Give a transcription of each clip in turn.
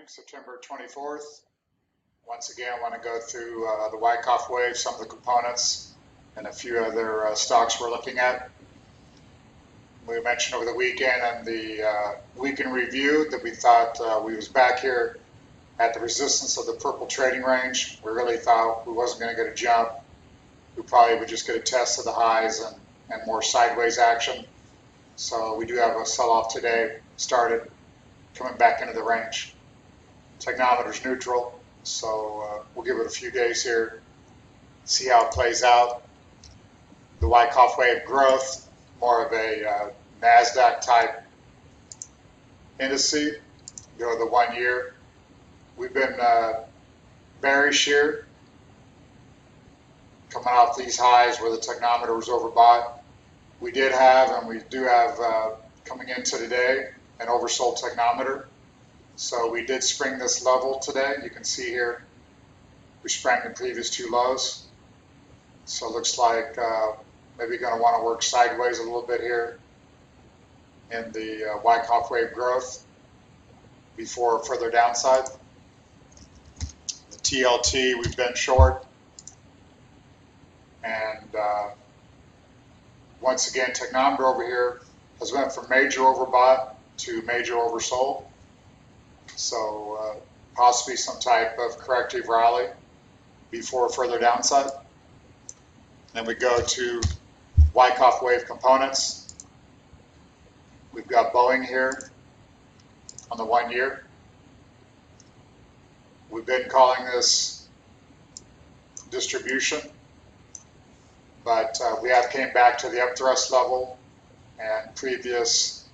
September 24th. Once again, I want to go through the Wyckoff wave, some of the components, and a few other stocks we're looking at. We mentioned over the weekend and the weekend review that we thought we was back here at the resistance of the purple trading range. We really thought we wasn't going to get a jump. We probably would just get a test of the highs and more sideways action. So we do have a sell-off today, started coming back into the range. Technometer's neutral, so we'll give it a few days here, see how it plays out. The Wyckoff wave growth, more of a NASDAQ type indice. Go to the 1 year. We've been bearish here, coming off these highs where the technometer was overbought. We did have, and we do have coming into today, an oversold technometer. So we did spring this level today. You can see here, we sprang the previous two lows. So it looks like maybe going to want to work sideways a little bit here in the Wyckoff wave growth before further downside. The TLT, we've been short. And once again, technometer over here has went from major overbought to major oversold. So possibly some type of corrective rally before further downside. Then we go to Wyckoff wave components. We've got Boeing here on the 1 year. We've been calling this distribution, but we have came back to the up thrust level and previous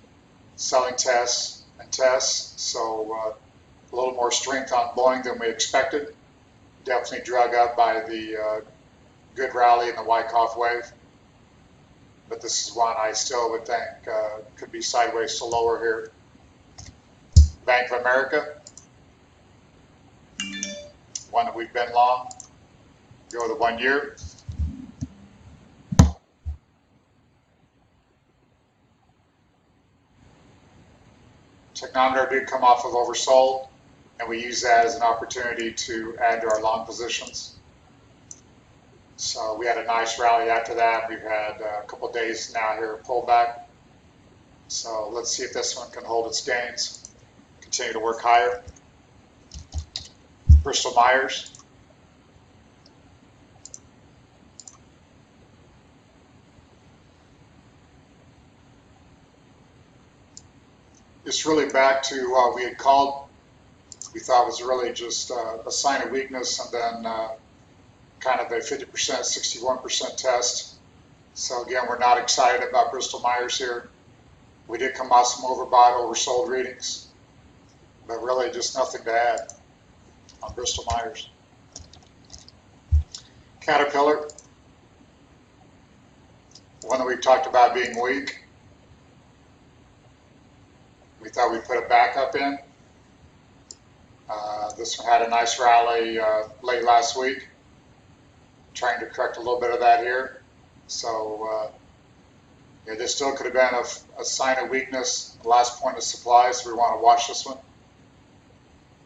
selling tests and tests, so a little more strength on Boeing than we expected. Definitely drug up by the good rally in the Wyckoff wave, but this is one I still would think could be sideways to lower here. Bank of America, one that we've been long. Go to the 1 year. Technometer did come off of oversold, and we use that as an opportunity to add to our long positions. So we had a nice rally after that. We've had a couple days now here pullback. So let's see if this one can hold its gains, continue to work higher. Bristol Myers. It's really back to what we had called, we thought was really just a sign of weakness, and then kind of a 50%, 61% test. So again, we're not excited about Bristol Myers here. We did come off some overbought, oversold readings, but really just nothing to add on Bristol Myers. Caterpillar, one that we've talked about being weak. We thought we'd put a backup in. This one had a nice rally late last week. Trying to correct a little bit of that here. So yeah, this still could have been a sign of weakness, the last point of supply, so we want to watch this one.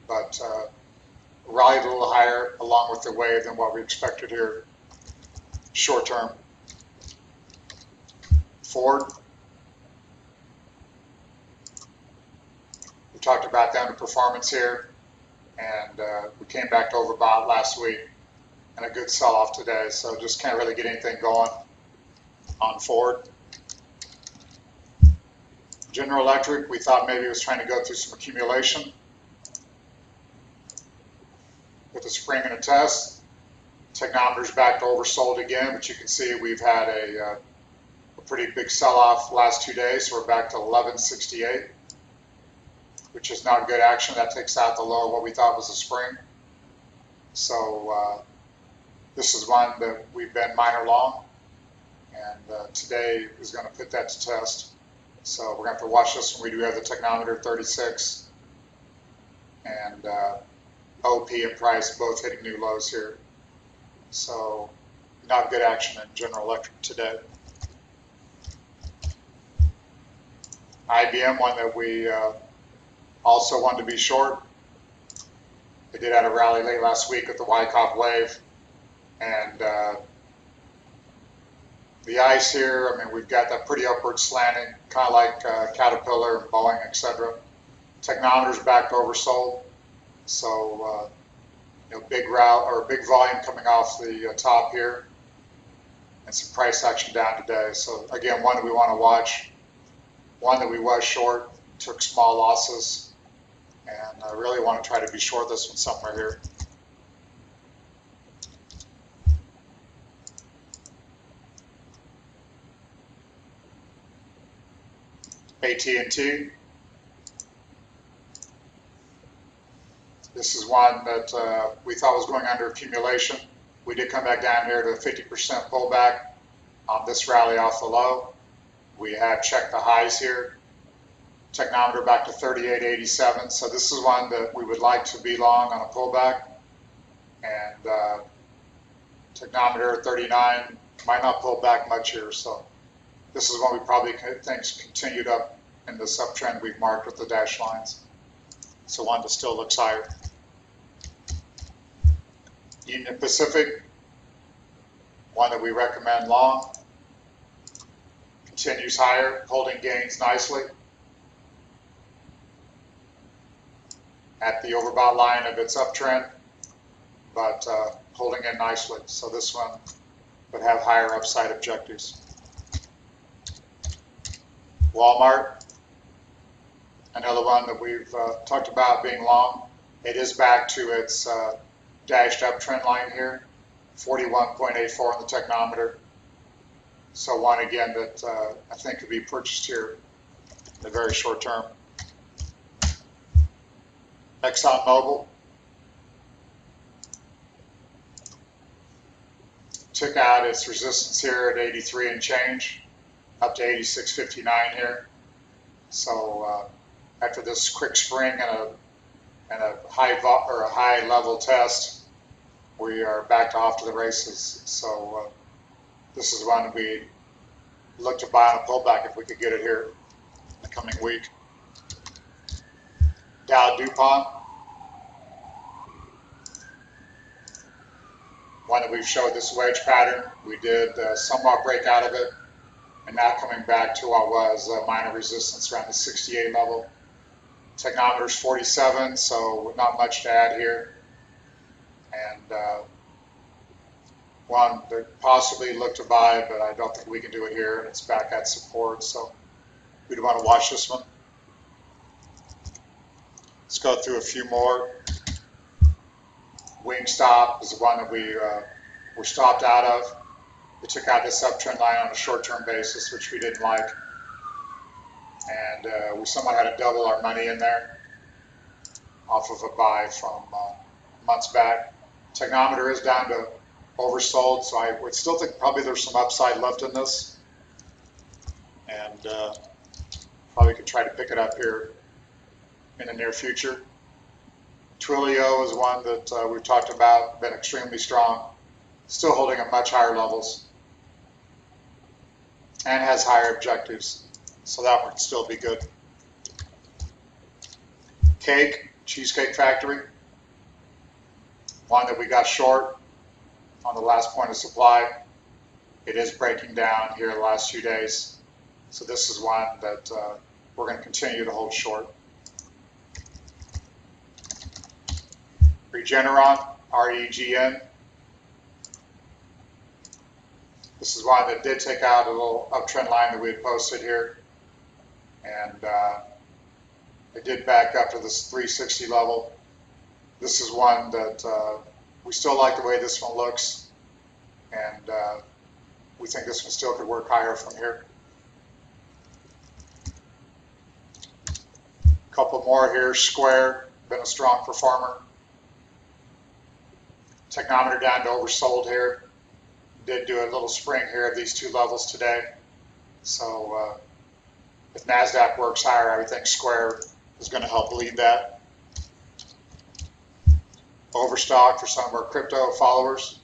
But rallied a little higher along with the wave than what we expected here short term. Ford. We talked about the underperformance here, and we came back to overbought last week and a good sell-off today, so just can't really get anything going on Ford. General Electric, we thought maybe it was trying to go through some accumulation with a spring and a test. Technometer's back to oversold again, but you can see we've had a pretty big sell-off last 2 days, so we're back to 1168. Which is not good action. That takes out the low of what we thought was a spring. So this is one that we've been minor long, and today is going to put that to test. So we're going to have to watch this when we do have the technometer 36 and OP and price both hitting new lows here. So not good action in General Electric today. IBM, one that we also wanted to be short. They did have a rally late last week with the Wyckoff wave, and the ice here, I mean, we've got that pretty upward slanting, kind of like Caterpillar, Boeing, etc. Technometer's back oversold, so big route or big volume coming off the top here, and some price action down today. So again, one that we want to watch, one that we was short, took small losses, and I really want to try to be short this one somewhere here. AT&T. This is one that we thought was going under accumulation. We did come back down here to a 50% pullback on this rally off the low. We have checked the highs here. Technometer back to 38.87. So this is one that we would like to be long on a pullback. And technometer at 39 might not pull back much here. So this is one we probably think continued up in this uptrend we've marked with the dashed lines. So one that still looks higher. Union Pacific, one that we recommend long. Continues higher, holding gains nicely at the overbought line of its uptrend, but holding in nicely. So this one would have higher upside objectives. Walmart, another one that we've talked about being long. It is back to its dashed uptrend line here, 41.84 on the technometer. So one again that I think could be purchased here in the very short term. ExxonMobil took out its resistance here at 83 and change, up to 86.59 here. So after this quick spring and a high level test, we are back off to the races. So this is one we look to buy on a pullback if we could get it here in the coming week. Dow DuPont, one that we've showed this wedge pattern. We did somewhat break out of it, and now coming back to what was minor resistance around the 68 level. Technometer's 47, so not much to add here. And one that possibly look to buy, but I don't think we can do it here, and it's back at support, so we'd want to watch this one. Let's go through a few more. Wingstop is the one that we were stopped out of. We took out this uptrend line on a short-term basis, which we didn't like. And we somewhat had to double our money in there off of a buy from months back. Technometer is down to oversold, so I would still think probably there's some upside left in this. And probably could try to pick it up here in the near future. Twilio is one that we've talked about, been extremely strong, still holding at much higher levels, and has higher objectives, so that would still be good. Cake, Cheesecake Factory, one that we got short on the last point of supply. It is breaking down here the last few days, so this is one that we're going to continue to hold short. Regeneron, REGN. This is one that did take out a little uptrend line that we had posted here, and it did back up to this 360 level. This is one that we still like the way this one looks, and we think this one still could work higher from here. A couple more here. Square, been a strong performer. Technometer down to oversold here. Did do a little spring here of these two levels today. So if NASDAQ works higher, I would think Square is going to help lead that. Overstock for some of our crypto followers.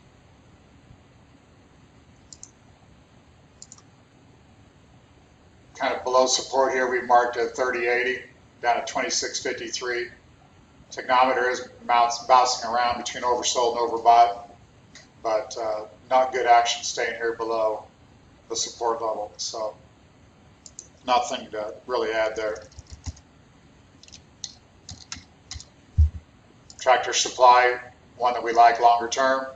Kind of below support here, we marked at 30.80, down at 26.53. Technometer is bouncing around between oversold and overbought, but not good action staying here below the support level. So nothing to really add there. Tractor Supply, one that we like longer term.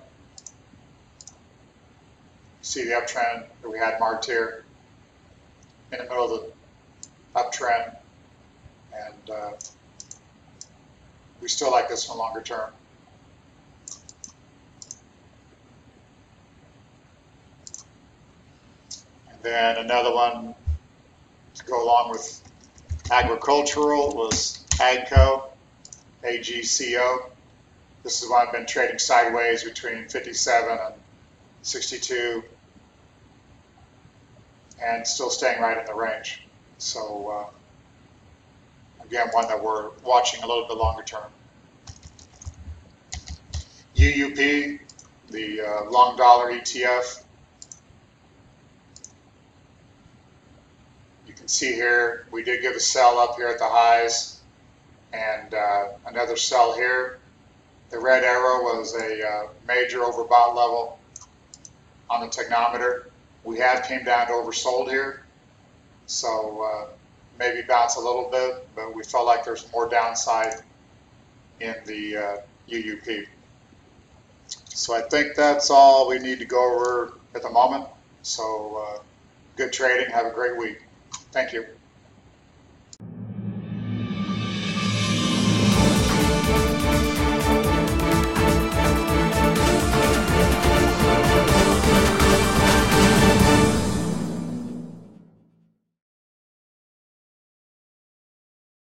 See the uptrend that we had marked here in the middle of the uptrend, and we still like this one longer term. And then another one to go along with agricultural was AGCO, AGCO. This is one I've been trading sideways between 57 and 62, and still staying right in the range. So again, one that we're watching a little bit longer term. UUP, the long dollar ETF. You can see here, we did give a sell up here at the highs, and another sell here. The red arrow was a major overbought level on the technometer. We have came down to oversold here, so maybe bounce a little bit, but we felt like there's more downside in the UUP. So I think that's all we need to go over at the moment. So good trading. Have a great week. Thank you.